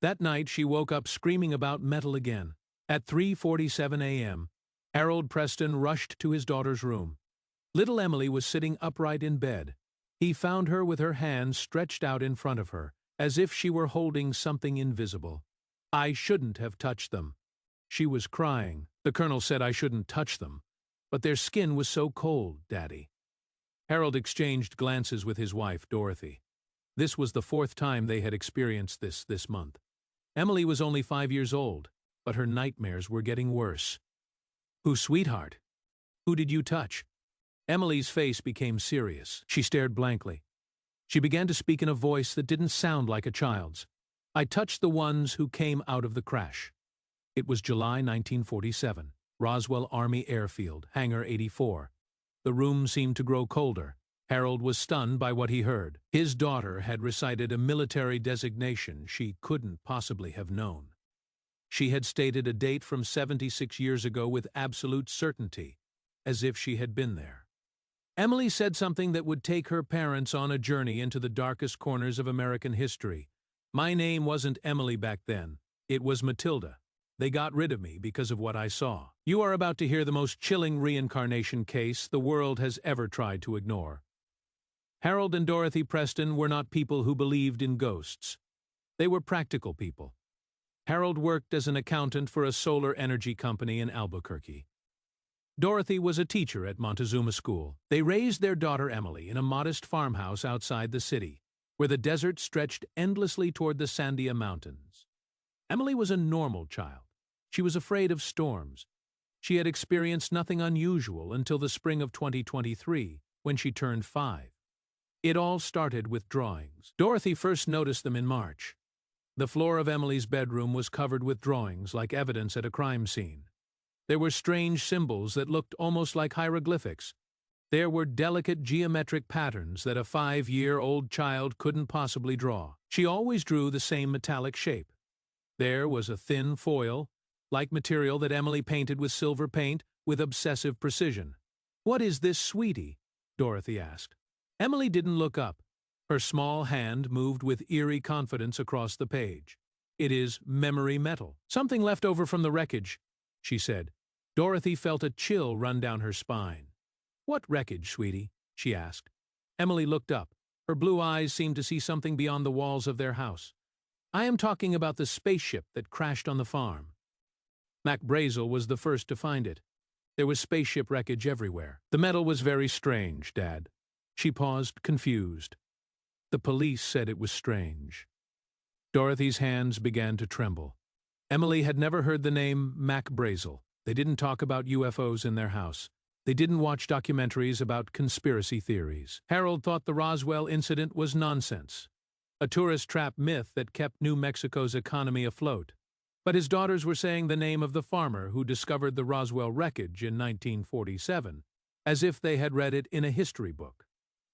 That night she woke up screaming about metal again. At 3:47 a.m., Harold Preston rushed to his daughter's room. Little Emily was sitting upright in bed. He found her with her hands stretched out in front of her, as if she were holding something invisible. "I shouldn't have touched them." She was crying. "The colonel said I shouldn't touch them. But their skin was so cold, Daddy." Harold exchanged glances with his wife, Dorothy. This was the fourth time they had experienced this month. Emily was only 5 years old, but her nightmares were getting worse. "Who, sweetheart? Who did you touch?" Emily's face became serious. She stared blankly. She began to speak in a voice that didn't sound like a child's. "I touched the ones who came out of the crash." It was July 1947, Roswell Army Airfield, Hangar 84. The room seemed to grow colder. Harold was stunned by what he heard. His daughter had recited a military designation she couldn't possibly have known. She had stated a date from 76 years ago with absolute certainty, as if she had been there. Emily said something that would take her parents on a journey into the darkest corners of American history. "My name wasn't Emily back then. It was Matilda. They got rid of me because of what I saw." You are about to hear the most chilling reincarnation case the world has ever tried to ignore. Harold and Dorothy Preston were not people who believed in ghosts. They were practical people. Harold worked as an accountant for a solar energy company in Albuquerque. Dorothy was a teacher at Montezuma School. They raised their daughter Emily in a modest farmhouse outside the city, where the desert stretched endlessly toward the Sandia Mountains. Emily was a normal child. She was afraid of storms. She had experienced nothing unusual until the spring of 2023, when she turned 5. It all started with drawings. Dorothy first noticed them in March. The floor of Emily's bedroom was covered with drawings like evidence at a crime scene. There were strange symbols that looked almost like hieroglyphics. There were delicate geometric patterns that a 5-year-old child couldn't possibly draw. She always drew the same metallic shape. There was a thin foil-like material that Emily painted with silver paint with obsessive precision. "What is this, sweetie?" Dorothy asked. Emily didn't look up. Her small hand moved with eerie confidence across the page. "It is memory metal. Something left over from the wreckage," she said. Dorothy felt a chill run down her spine. "What wreckage, sweetie?" she asked. Emily looked up. Her blue eyes seemed to see something beyond the walls of their house. "I am talking about the spaceship that crashed on the farm." Mac Brazel was the first to find it. There was spaceship wreckage everywhere. "The metal was very strange, Dad." She paused, confused. "The police said it was strange." Dorothy's hands began to tremble. Emily had never heard the name Mac Brazel. They didn't talk about UFOs in their house. They didn't watch documentaries about conspiracy theories. Harold thought the Roswell Incident was nonsense, a tourist trap myth that kept New Mexico's economy afloat. But his daughters were saying the name of the farmer who discovered the Roswell wreckage in 1947, as if they had read it in a history book.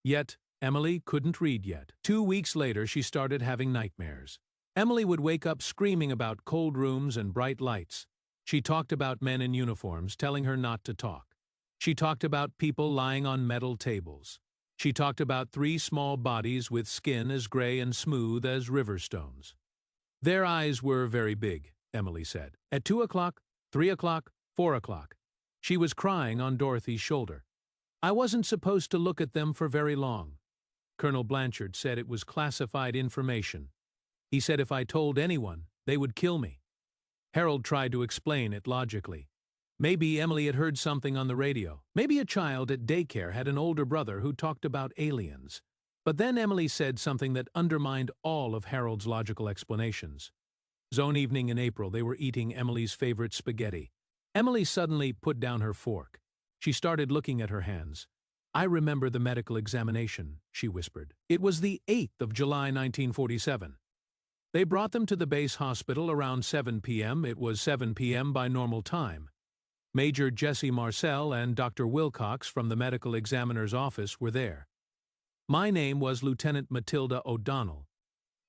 Yet, Emily couldn't read yet. 2 weeks later, she started having nightmares. Emily would wake up screaming about cold rooms and bright lights. She talked about men in uniforms telling her not to talk. She talked about people lying on metal tables. She talked about 3 small bodies with skin as gray and smooth as river stones. Their eyes were very big, Emily said. At 2 o'clock, 3 o'clock, 4 o'clock. She was crying on Dorothy's shoulder. "I wasn't supposed to look at them for very long. Colonel Blanchard said it was classified information. He said if I told anyone, they would kill me." Harold tried to explain it logically. Maybe Emily had heard something on the radio. Maybe a child at daycare had an older brother who talked about aliens. But then Emily said something that undermined all of Harold's logical explanations. Zone evening in April, they were eating Emily's favorite spaghetti. Emily suddenly put down her fork. She started looking at her hands. "I remember the medical examination," she whispered. "It was the 8th of July 1947. They brought them to the base hospital around 7 p.m. It was 7 p.m. by normal time. Major Jesse Marcel and Dr. Wilcox from the medical examiner's office were there. My name was Lieutenant Matilda O'Donnell.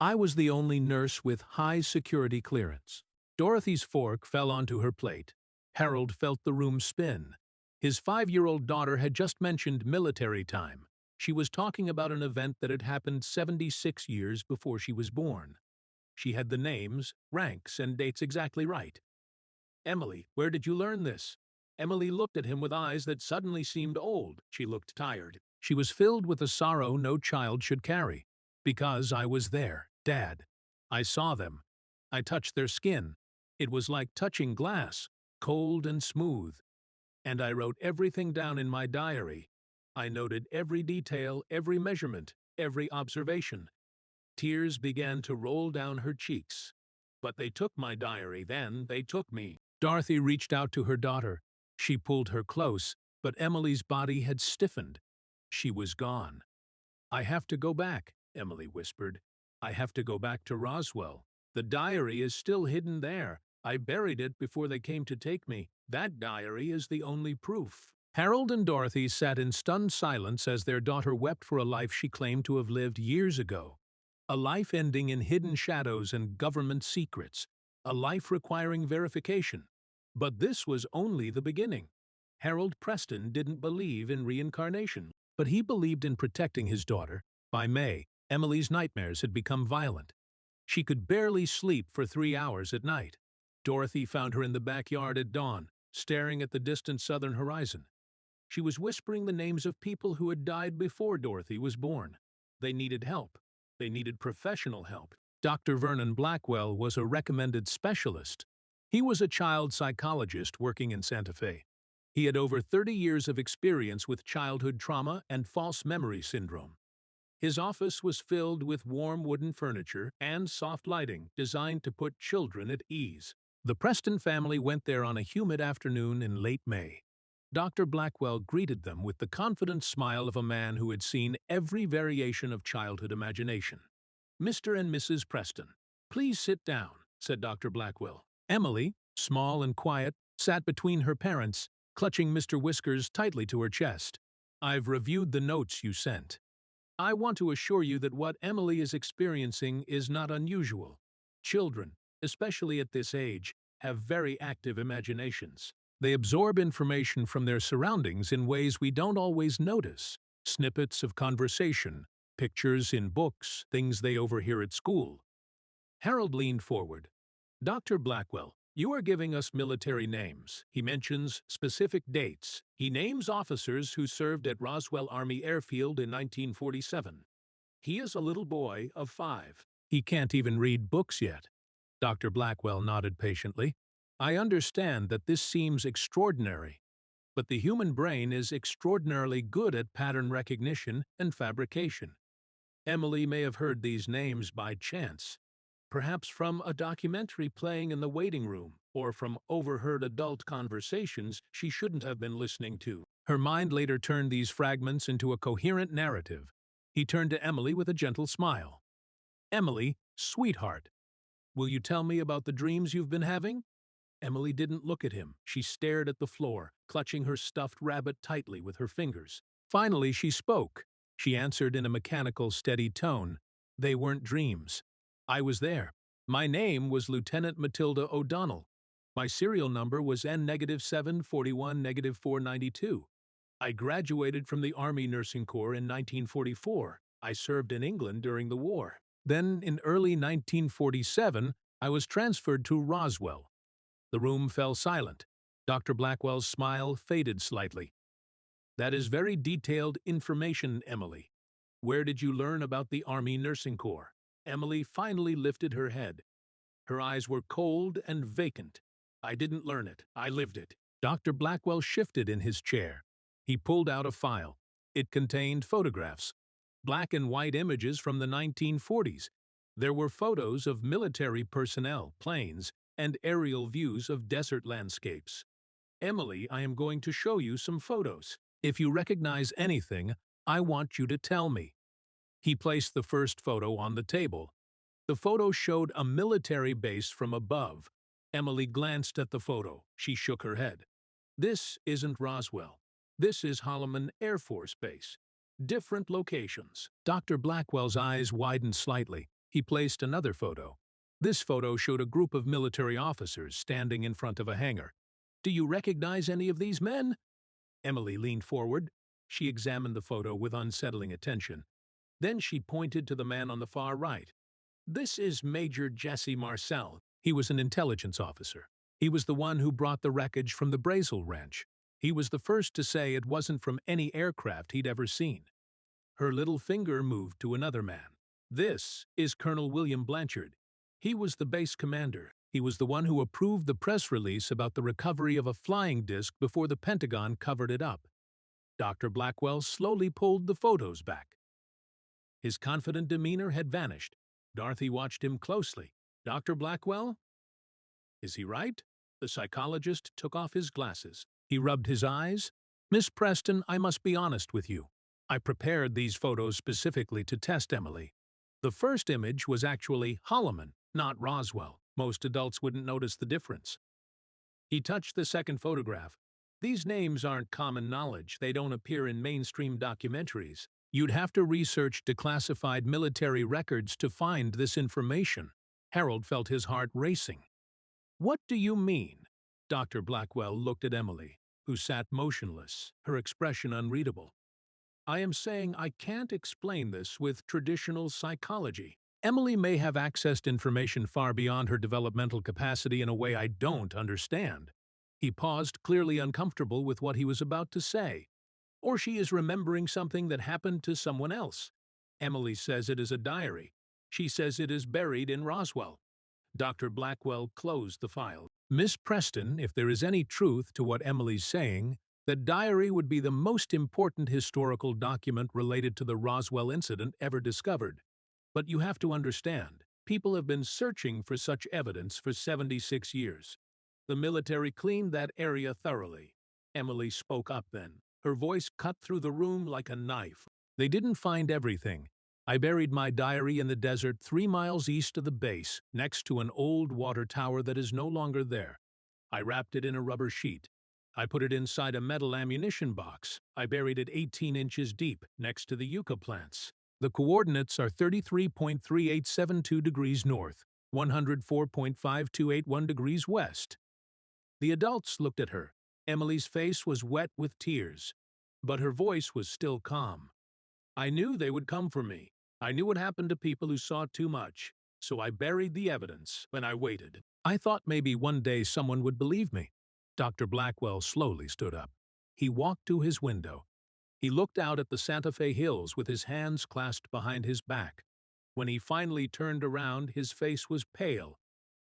I was the only nurse with high security clearance." Dorothy's fork fell onto her plate. Harold felt the room spin. His 5-year-old daughter had just mentioned military time. She was talking about an event that had happened 76 years before she was born. She had the names, ranks, and dates exactly right. Emily, where did you learn this? Emily looked at him with eyes that suddenly seemed old. She looked tired. She was filled with a sorrow no child should carry. Because I was there, Dad. I saw them. I touched their skin. It was like touching glass, cold and smooth. And I wrote everything down in my diary. I noted every detail, every measurement, every observation. Tears began to roll down her cheeks. But they took my diary then, they took me. Dorothy reached out to her daughter. She pulled her close, but Emily's body had stiffened. She was gone. I have to go back, Emily whispered. I have to go back to Roswell. The diary is still hidden there. I buried it before they came to take me. That diary is the only proof. Harold and Dorothy sat in stunned silence as their daughter wept for a life she claimed to have lived years ago. A life ending in hidden shadows and government secrets. A life requiring verification. But this was only the beginning. Harold Preston didn't believe in reincarnation, but he believed in protecting his daughter. By May, Emily's nightmares had become violent. She could barely sleep for 3 hours at night. Dorothy found her in the backyard at dawn, staring at the distant southern horizon. She was whispering the names of people who had died before Dorothy was born. They needed help. They needed professional help. Dr. Vernon Blackwell was a recommended specialist. He was a child psychologist working in Santa Fe. He had over 30 years of experience with childhood trauma and false memory syndrome. His office was filled with warm wooden furniture and soft lighting designed to put children at ease. The Preston family went there on a humid afternoon in late May. Dr. Blackwell greeted them with the confident smile of a man who had seen every variation of childhood imagination. Mr. and Mrs. Preston, please sit down, said Dr. Blackwell. Emily, small and quiet, sat between her parents, clutching Mr. Whiskers tightly to her chest. I've reviewed the notes you sent. I want to assure you that what Emily is experiencing is not unusual. Children, especially at this age, have very active imaginations. They absorb information from their surroundings in ways we don't always notice. Snippets of conversation, pictures in books, things they overhear at school. Harold leaned forward. Dr. Blackwell, you are giving us military names. He mentions specific dates. He names officers who served at Roswell Army Airfield in 1947. He is a little boy of 5. He can't even read books yet. Dr. Blackwell nodded patiently. I understand that this seems extraordinary, but the human brain is extraordinarily good at pattern recognition and fabrication. Emily may have heard these names by chance. Perhaps from a documentary playing in the waiting room, or from overheard adult conversations she shouldn't have been listening to. Her mind later turned these fragments into a coherent narrative. He turned to Emily with a gentle smile. Emily, sweetheart, will you tell me about the dreams you've been having? Emily didn't look at him. She stared at the floor, clutching her stuffed rabbit tightly with her fingers. Finally, she spoke. She answered in a mechanical, steady tone. They weren't dreams. I was there. My name was Lieutenant Matilda O'Donnell. My serial number was N-741-492. I graduated from the Army Nursing Corps in 1944. I served in England during the war. Then, in early 1947, I was transferred to Roswell. The room fell silent. Dr. Blackwell's smile faded slightly. That is very detailed information, Emily. Where did you learn about the Army Nursing Corps? Emily finally lifted her head. Her eyes were cold and vacant. I didn't learn it. I lived it. Dr. Blackwell shifted in his chair. He pulled out a file. It contained photographs. Black and white images from the 1940s. There were photos of military personnel, planes, and aerial views of desert landscapes. Emily, I am going to show you some photos. If you recognize anything, I want you to tell me. He placed the first photo on the table. The photo showed a military base from above. Emily glanced at the photo. She shook her head. This isn't Roswell. This is Holloman Air Force Base. Different locations. Dr. Blackwell's eyes widened slightly. He placed another photo. This photo showed a group of military officers standing in front of a hangar. Do you recognize any of these men? Emily leaned forward. She examined the photo with unsettling attention. Then she pointed to the man on the far right. This is Major Jesse Marcel. He was an intelligence officer. He was the one who brought the wreckage from the Brazel Ranch. He was the first to say it wasn't from any aircraft he'd ever seen. Her little finger moved to another man. This is Colonel William Blanchard. He was the base commander. He was the one who approved the press release about the recovery of a flying disc before the Pentagon covered it up. Dr. Blackwell slowly pulled the photos back. His confident demeanor had vanished. Dorothy watched him closely. Dr. Blackwell? Is he right? The psychologist took off his glasses. He rubbed his eyes. Miss Preston, I must be honest with you. I prepared these photos specifically to test Emily. The first image was actually Holloman, not Roswell. Most adults wouldn't notice the difference. He touched the second photograph. These names aren't common knowledge. They don't appear in mainstream documentaries. You'd have to research declassified military records to find this information. Harold felt his heart racing. What do you mean? Dr. Blackwell looked at Emily, who sat motionless, her expression unreadable. I am saying I can't explain this with traditional psychology. Emily may have accessed information far beyond her developmental capacity in a way I don't understand. He paused, clearly uncomfortable with what he was about to say. Or she is remembering something that happened to someone else. Emily says it is a diary. She says it is buried in Roswell. Dr. Blackwell closed the file. Miss Preston, if there is any truth to what Emily's saying, the diary would be the most important historical document related to the Roswell incident ever discovered. But you have to understand, people have been searching for such evidence for 76 years. The military cleaned that area thoroughly. Emily spoke up then. Her voice cut through the room like a knife. They didn't find everything. I buried my diary in the desert 3 miles east of the base, next to an old water tower that is no longer there. I wrapped it in a rubber sheet. I put it inside a metal ammunition box. I buried it 18 inches deep, next to the yucca plants. The coordinates are 33.3872 degrees north, 104.5281 degrees west. The adults looked at her. Emily's face was wet with tears, but her voice was still calm. I knew they would come for me. I knew what happened to people who saw too much, so I buried the evidence when I waited. I thought maybe one day someone would believe me. Dr. Blackwell slowly stood up. He walked to his window. He looked out at the Santa Fe hills with his hands clasped behind his back. When he finally turned around, his face was pale.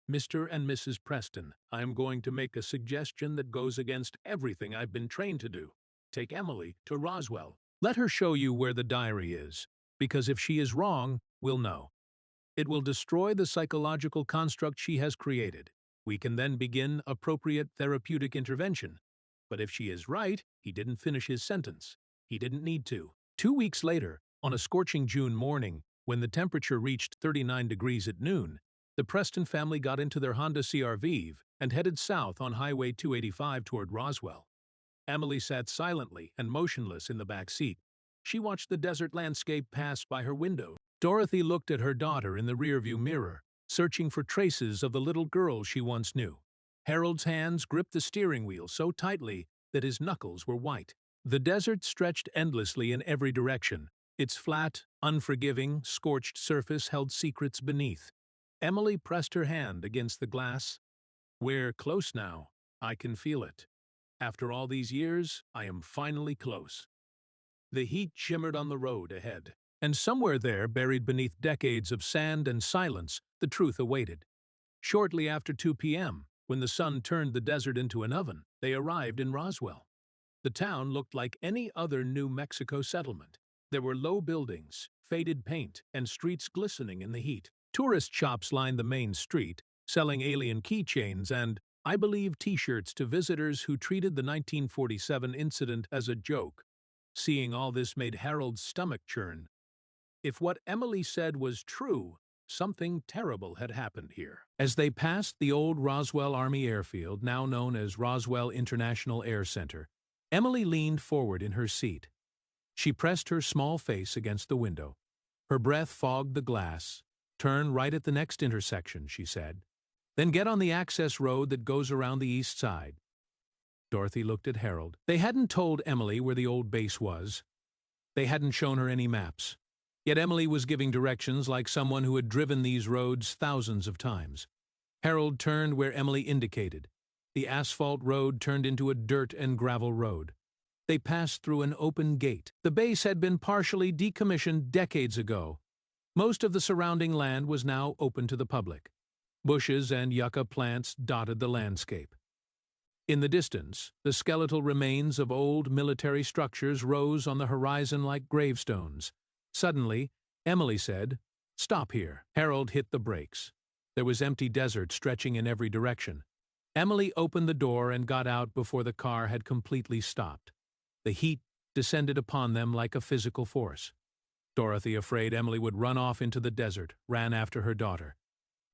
Mr. and Mrs. Preston, I am going to make a suggestion that goes against everything I've been trained to do. Take Emily to Roswell. Let her show you where the diary is, because if she is wrong, we'll know. It will destroy the psychological construct she has created. We can then begin appropriate therapeutic intervention. But if she is right, he didn't finish his sentence. He didn't need to. 2 weeks later, on a scorching June morning, when the temperature reached 39 degrees at noon, the Preston family got into their Honda CR-V and headed south on Highway 285 toward Roswell. Emily sat silently and motionless in the back seat. She watched the desert landscape pass by her window. Dorothy looked at her daughter in the rearview mirror, searching for traces of the little girl she once knew. Harold's hands gripped the steering wheel so tightly that his knuckles were white. The desert stretched endlessly in every direction. Its flat, unforgiving, scorched surface held secrets beneath. Emily pressed her hand against the glass. We're close now. I can feel it. After all these years, I am finally close. The heat shimmered on the road ahead, and somewhere there, buried beneath decades of sand and silence, the truth awaited. Shortly after 2 p.m., when the sun turned the desert into an oven, they arrived in Roswell. The town looked like any other New Mexico settlement. There were low buildings, faded paint, and streets glistening in the heat. Tourist shops lined the main street, selling alien keychains and, I believe, T-shirts to visitors who treated the 1947 incident as a joke. Seeing all this made Harold's stomach churn. If what Emily said was true, something terrible had happened here. As they passed the old Roswell Army Airfield, now known as Roswell International Air Center, Emily leaned forward in her seat. She pressed her small face against the window. Her breath fogged the glass. Turn right at the next intersection, she said. Then get on the access road that goes around the east side. Dorothy looked at Harold. They hadn't told Emily where the old base was. They hadn't shown her any maps. Yet Emily was giving directions like someone who had driven these roads thousands of times. Harold turned where Emily indicated. The asphalt road turned into a dirt and gravel road. They passed through an open gate. The base had been partially decommissioned decades ago. Most of the surrounding land was now open to the public. Bushes and yucca plants dotted the landscape. In the distance, the skeletal remains of old military structures rose on the horizon like gravestones. Suddenly, Emily said, "Stop here." Harold hit the brakes. There was empty desert stretching in every direction. Emily opened the door and got out before the car had completely stopped. The heat descended upon them like a physical force. Dorothy, afraid Emily would run off into the desert, ran after her daughter.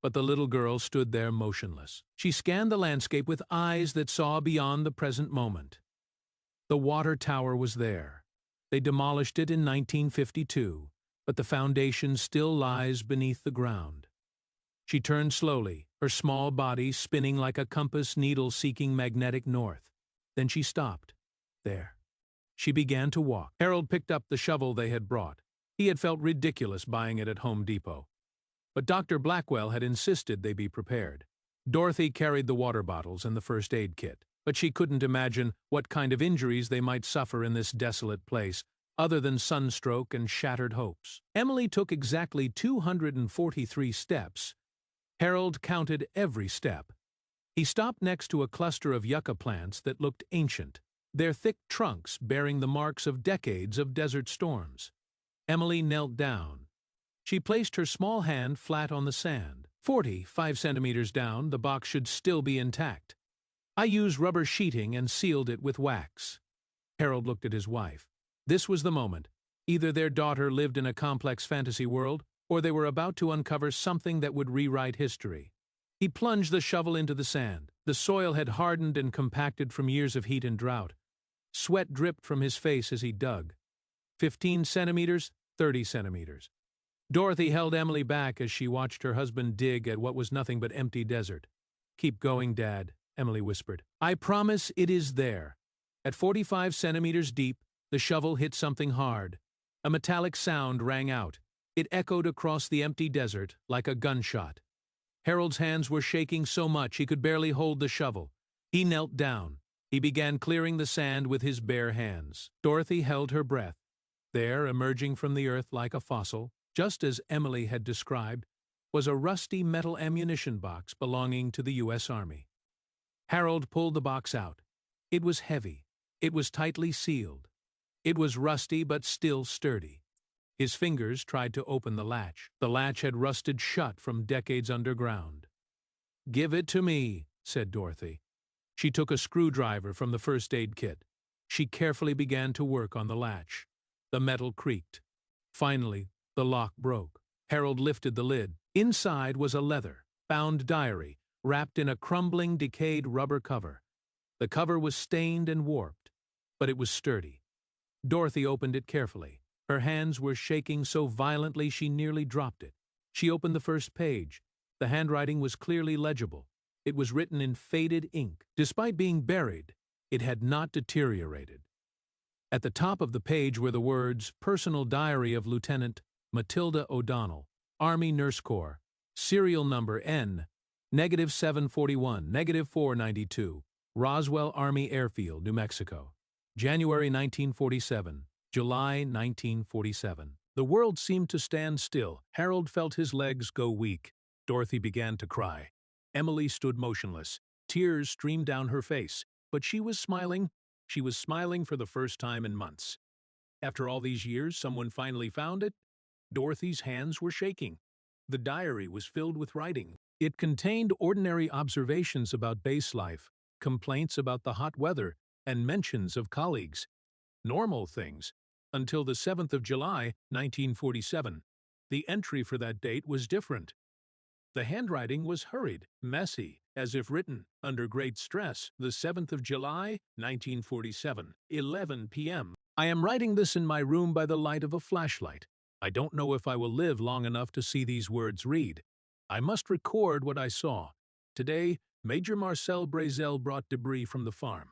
But the little girl stood there motionless. She scanned the landscape with eyes that saw beyond the present moment. The water tower was there. They demolished it in 1952, but the foundation still lies beneath the ground. She turned slowly, her small body spinning like a compass needle seeking magnetic north. Then she stopped. There. She began to walk. Harold picked up the shovel they had brought. He had felt ridiculous buying it at Home Depot. But Dr. Blackwell had insisted they be prepared. Dorothy carried the water bottles and the first aid kit, but she couldn't imagine what kind of injuries they might suffer in this desolate place, other than sunstroke and shattered hopes. Emily took exactly 243 steps. Harold counted every step. He stopped next to a cluster of yucca plants that looked ancient, their thick trunks bearing the marks of decades of desert storms. Emily knelt down. She placed her small hand flat on the sand. 45 centimeters down, the box should still be intact. I used rubber sheeting and sealed it with wax. Harold looked at his wife. This was the moment. Either their daughter lived in a complex fantasy world, or they were about to uncover something that would rewrite history. He plunged the shovel into the sand. The soil had hardened and compacted from years of heat and drought. Sweat dripped from his face as he dug. 15 centimeters, 30 centimeters. Dorothy held Emily back as she watched her husband dig at what was nothing but empty desert. "Keep going, Dad," Emily whispered. "I promise it is there." At 45 centimeters deep, the shovel hit something hard. A metallic sound rang out. It echoed across the empty desert like a gunshot. Harold's hands were shaking so much he could barely hold the shovel. He knelt down. He began clearing the sand with his bare hands. Dorothy held her breath. There, emerging from the earth like a fossil, just as Emily had described, was a rusty metal ammunition box belonging to the U.S. Army. Harold pulled the box out. It was heavy. It was tightly sealed. It was rusty but still sturdy. His fingers tried to open the latch. The latch had rusted shut from decades underground. "Give it to me," said Dorothy. She took a screwdriver from the first aid kit. She carefully began to work on the latch. The metal creaked. Finally, the lock broke. Harold lifted the lid. Inside was a leather-bound diary, wrapped in a crumbling, decayed rubber cover. The cover was stained and warped, but it was sturdy. Dorothy opened it carefully. Her hands were shaking so violently she nearly dropped it. She opened the first page. The handwriting was clearly legible. It was written in faded ink. Despite being buried, it had not deteriorated. At the top of the page were the words, "Personal Diary of Lieutenant Matilda O'Donnell, Army Nurse Corps, serial number N-741, -492, Roswell Army Airfield, New Mexico, January 1947, July 1947. The world seemed to stand still. Harold felt his legs go weak. Dorothy began to cry. Emily stood motionless. Tears streamed down her face, but she was smiling. She was smiling for the first time in months. After all these years, someone finally found it. Dorothy's hands were shaking. The diary was filled with writing. It contained ordinary observations about base life, complaints about the hot weather, and mentions of colleagues. Normal things, until the 7th of July, 1947. The entry for that date was different. The handwriting was hurried, messy, as if written under great stress. The 7th of July, 1947, 11 p.m. I am writing this in my room by the light of a flashlight. I don't know if I will live long enough to see these words read. I must record what I saw. Today, Major Marcel Brazel brought debris from the farm.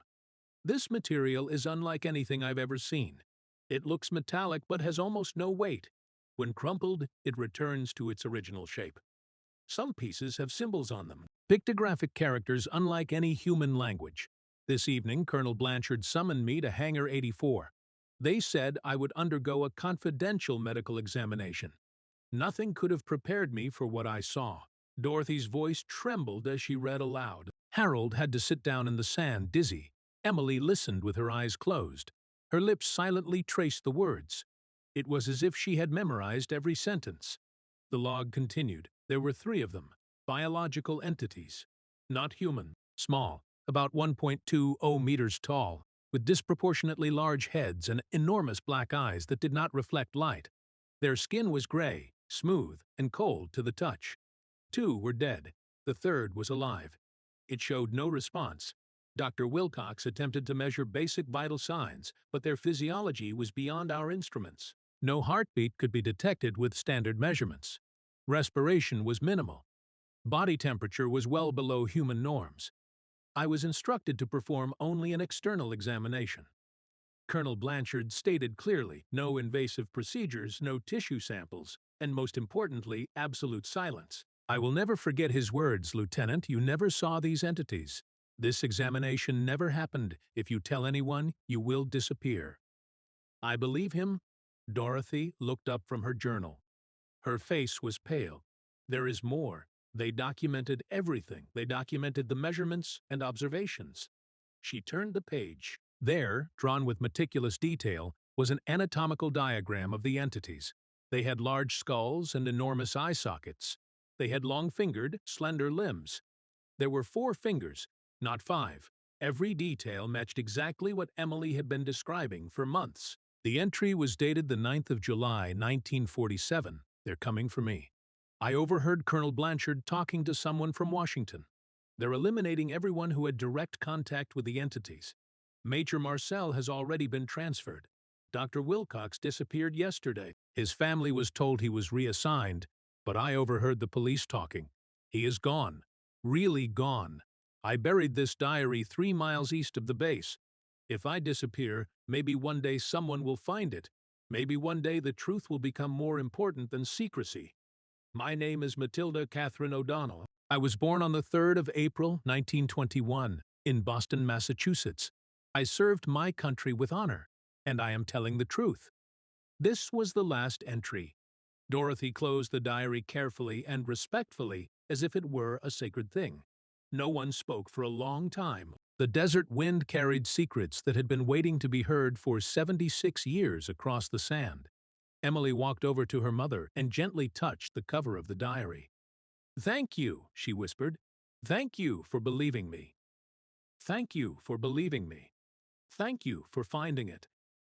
This material is unlike anything I've ever seen. It looks metallic but has almost no weight. When crumpled, it returns to its original shape. Some pieces have symbols on them, pictographic characters unlike any human language. This evening, Colonel Blanchard summoned me to Hangar 84. They said I would undergo a confidential medical examination. Nothing could have prepared me for what I saw. Dorothy's voice trembled as she read aloud. Harold had to sit down in the sand, dizzy. Emily listened with her eyes closed. Her lips silently traced the words. It was as if she had memorized every sentence. The log continued. There were 3 of them, biological entities. Not human, small, about 1.20 meters tall, with disproportionately large heads and enormous black eyes that did not reflect light. Their skin was gray, smooth, and cold to the touch. 2 were dead. The third was alive. It showed no response. Dr. Wilcox attempted to measure basic vital signs, but their physiology was beyond our instruments. No heartbeat could be detected with standard measurements. Respiration was minimal. Body temperature was well below human norms. I was instructed to perform only an external examination. Colonel Blanchard stated clearly, no invasive procedures, no tissue samples, and most importantly, absolute silence. I will never forget his words, Lieutenant. You never saw these entities. This examination never happened. If you tell anyone, you will disappear. I believe him. Dorothy looked up from her journal. Her face was pale. There is more. They documented everything. They documented the measurements and observations. She turned the page. There, drawn with meticulous detail, was an anatomical diagram of the entities. They had large skulls and enormous eye sockets. They had long-fingered, slender limbs. There were 4 fingers, not 5. Every detail matched exactly what Emily had been describing for months. The entry was dated the 9th of July, 1947. They're coming for me. I overheard Colonel Blanchard talking to someone from Washington. They're eliminating everyone who had direct contact with the entities. Major Marcel has already been transferred. Dr. Wilcox disappeared yesterday. His family was told he was reassigned, but I overheard the police talking. He is gone. Really gone. I buried this diary 3 miles east of the base. If I disappear, maybe one day someone will find it. Maybe one day the truth will become more important than secrecy. My name is Matilda Catherine O'Donnell. I was born on the 3rd of April, 1921, in Boston, Massachusetts. I served my country with honor, and I am telling the truth. This was the last entry. Dorothy closed the diary carefully and respectfully, as if it were a sacred thing. No one spoke for a long time. The desert wind carried secrets that had been waiting to be heard for 76 years across the sand. Emily walked over to her mother and gently touched the cover of the diary. "Thank you," she whispered. "Thank you for believing me. Thank you for believing me. Thank you for finding it."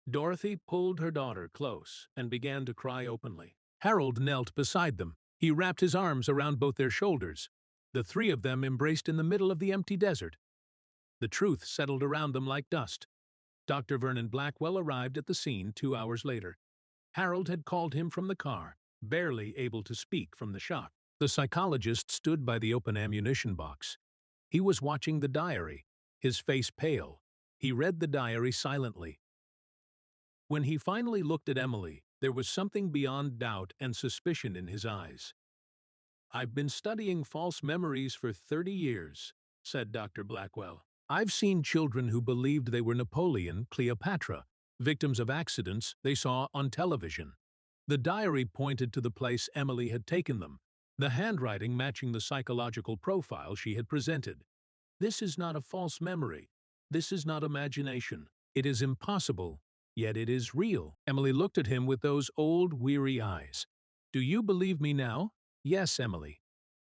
Dorothy pulled her daughter close and began to cry openly. Harold knelt beside them. He wrapped his arms around both their shoulders. The 3 of them embraced in the middle of the empty desert. The truth settled around them like dust. Dr. Vernon Blackwell arrived at the scene 2 hours later. Harold had called him from the car, barely able to speak from the shock. The psychologist stood by the open ammunition box. He was watching the diary, his face pale. He read the diary silently. When he finally looked at Emily, there was something beyond doubt and suspicion in his eyes. "I've been studying false memories for 30 years, said Dr. Blackwell. "I've seen children who believed they were Napoleon, Cleopatra, victims of accidents they saw on television. The diary pointed to the place Emily had taken them, the handwriting matching the psychological profile she had presented. This is not a false memory. This is not imagination. It is impossible, yet it is real." Emily looked at him with those old, weary eyes. "Do you believe me now?" "Yes, Emily.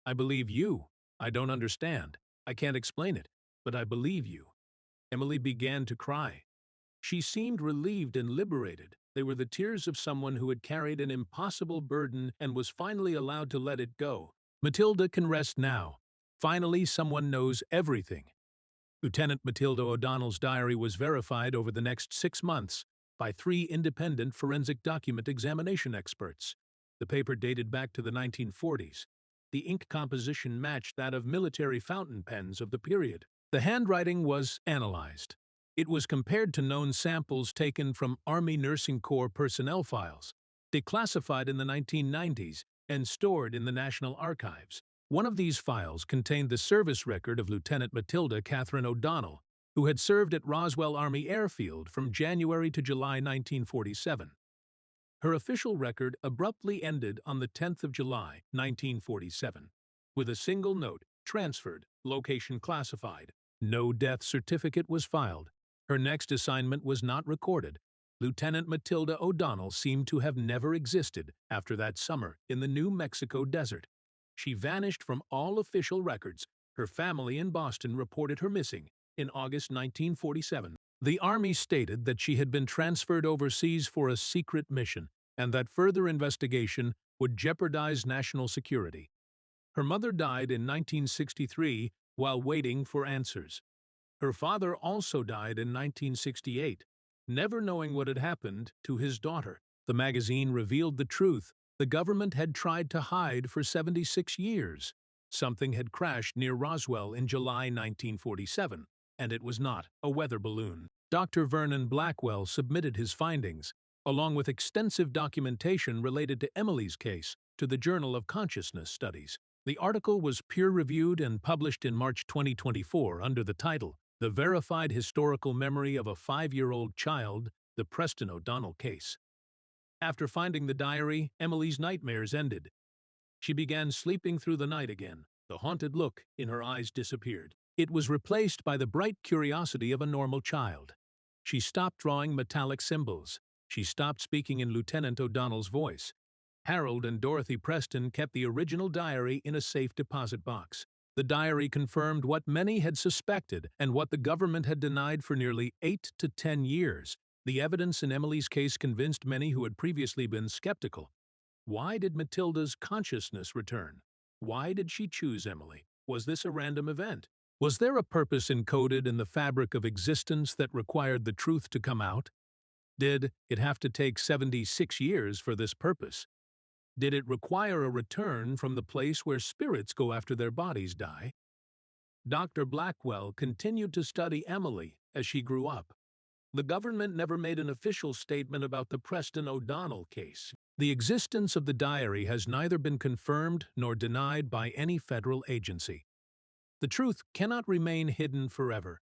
I believe you. I don't understand. I can't explain it, but I believe you." Emily began to cry. She seemed relieved and liberated. They were the tears of someone who had carried an impossible burden and was finally allowed to let it go. Matilda can rest now. Finally, someone knows everything. Lieutenant Matilda O'Donnell's diary was verified over the next 6 months by 3 independent forensic document examination experts. The paper dated back to the 1940s. The ink composition matched that of military fountain pens of the period. The handwriting was analyzed. It was compared to known samples taken from Army Nursing Corps personnel files. declassified in the 1990s and stored in the National Archives. One of these files contained the service record of Lieutenant Matilda Catherine O'Donnell, who had served at Roswell Army Airfield from January to July 1947. Her official record abruptly ended on the 10th of July, 1947, with a single note, transferred, location classified. No death certificate was filed. Her next assignment was not recorded. Lieutenant Matilda O'Donnell seemed to have never existed after that summer in the New Mexico desert. She vanished from all official records. Her family in Boston reported her missing in August 1947. The Army stated that she had been transferred overseas for a secret mission and that further investigation would jeopardize national security. Her mother died in 1963 while waiting for answers. Her father also died in 1968, never knowing what had happened to his daughter. The magazine revealed the truth the government had tried to hide for 76 years. Something had crashed near Roswell in July 1947, and it was not a weather balloon. Dr. Vernon Blackwell submitted his findings, along with extensive documentation related to Emily's case, to the Journal of Consciousness Studies. The article was peer-reviewed and published in March 2024 under the title, "The Verified Historical Memory of a 5-Year-Old Child, the Preston O'Donnell Case." After finding the diary, Emily's nightmares ended. She began sleeping through the night again. The haunted look in her eyes disappeared. It was replaced by the bright curiosity of a normal child. She stopped drawing metallic symbols. She stopped speaking in Lieutenant O'Donnell's voice. Harold and Dorothy Preston kept the original diary in a safe deposit box. The diary confirmed what many had suspected and what the government had denied for nearly 8 to 10 years. The evidence in Emily's case convinced many who had previously been skeptical. Why did Matilda's consciousness return? Why did she choose Emily? Was this a random event? Was there a purpose encoded in the fabric of existence that required the truth to come out? Did it have to take 76 years for this purpose? Did it require a return from the place where spirits go after their bodies die? Dr. Blackwell continued to study Emily as she grew up. The government never made an official statement about the Preston O'Donnell case. The existence of the diary has neither been confirmed nor denied by any federal agency. The truth cannot remain hidden forever.